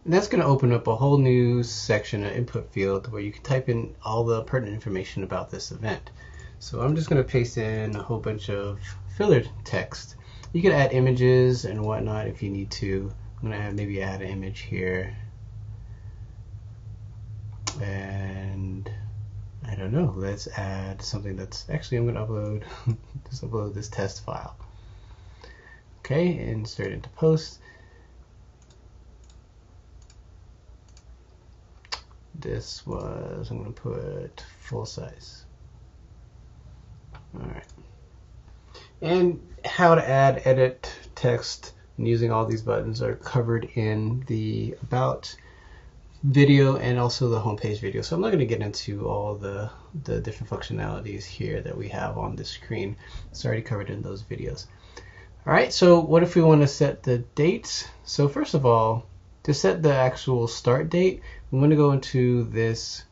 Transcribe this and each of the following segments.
And that's going to open up a whole new section, an input field, where you can type in all the pertinent information about this event. So I'm just going to paste in a whole bunch of filler text. You can add images and whatnot if you need to. I'm going to maybe add an image here. And I don't know, let's add something that's actually, I'm going to upload, just upload this test file. Okay, insert into post. This was, I'm going to put full size. Alright. And how to add, edit text and using all these buttons are covered in the About video and also the homepage video. So I'm not going to get into all the different functionalities here that we have on the screen. It's already covered in those videos. Alright, so what if we want to set the dates? So first of all, to set the actual start date, we want to go into this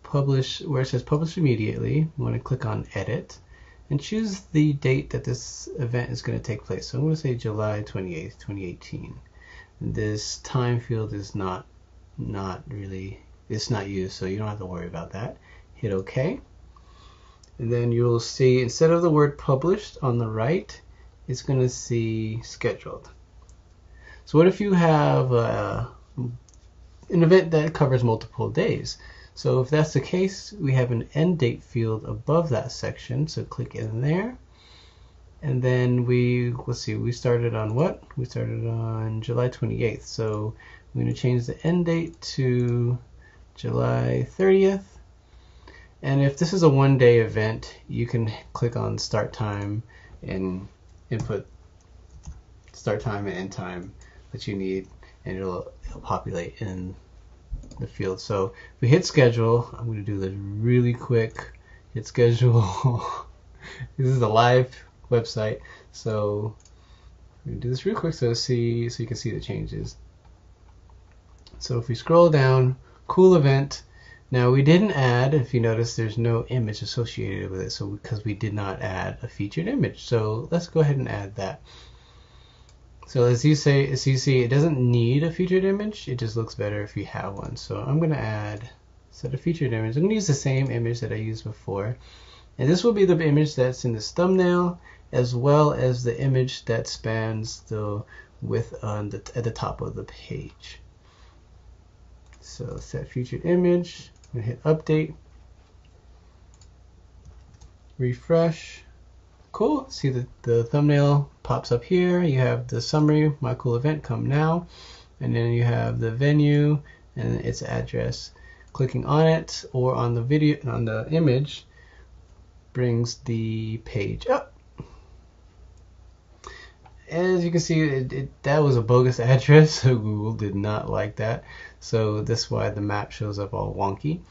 publish, where it says publish immediately. We want to click on edit and choose the date that this event is going to take place. So I'm going to say July 28th, 2018. This time field is not really, it's not used, so you don't have to worry about that. Hit OK. And then you'll see, instead of the word published on the right, it's going to see scheduled. So what if you have an event that covers multiple days? So if that's the case, we have an end date field above that section. So click in there. And then let's see, we started on what? We started on July 28th. So I'm going to change the end date to July 30th. And if this is a one-day event, you can click on start time and input start time and end time that you need, and it'll populate in the field. So if we hit schedule, I'm going to do this really quick. Hit schedule. This is a live website, so I'm going to do this real quick so you can see the changes. So if we scroll down, cool event. Now we didn't add, if you notice, there's no image associated with it, so because we did not add a featured image. So let's go ahead and add that. So as you see, it doesn't need a featured image. It just looks better if you have one. So I'm going to set a featured image. I'm going to use the same image that I used before. And this will be the image that's in this thumbnail, as well as the image that spans the width at the top of the page. So set featured image. I'm going to hit update. Refresh. Cool. See the thumbnail pops up here. You have the summary, my cool event, come now. And then you have the venue and its address. Clicking on it or on the video, on the image, brings the page up. As you can see, that was a bogus address, so Google did not like that. So that's why the map shows up all wonky.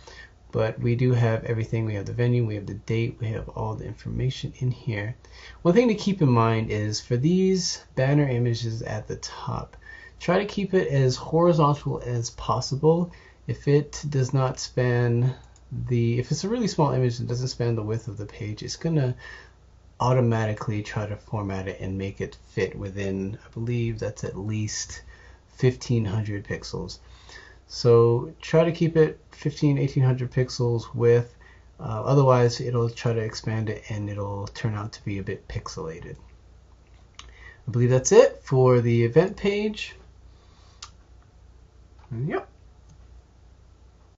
But we do have everything. We have the venue, we have the date, we have all the information in here. One thing to keep in mind is for these banner images at the top, try to keep it as horizontal as possible. If it does not span if it's a really small image that doesn't span the width of the page, it's gonna automatically try to format it and make it fit within, I believe that's at least 1500 pixels. So try to keep it 1800 pixels width, otherwise it'll try to expand it and it'll turn out to be a bit pixelated. I believe that's it for the event page. Yep.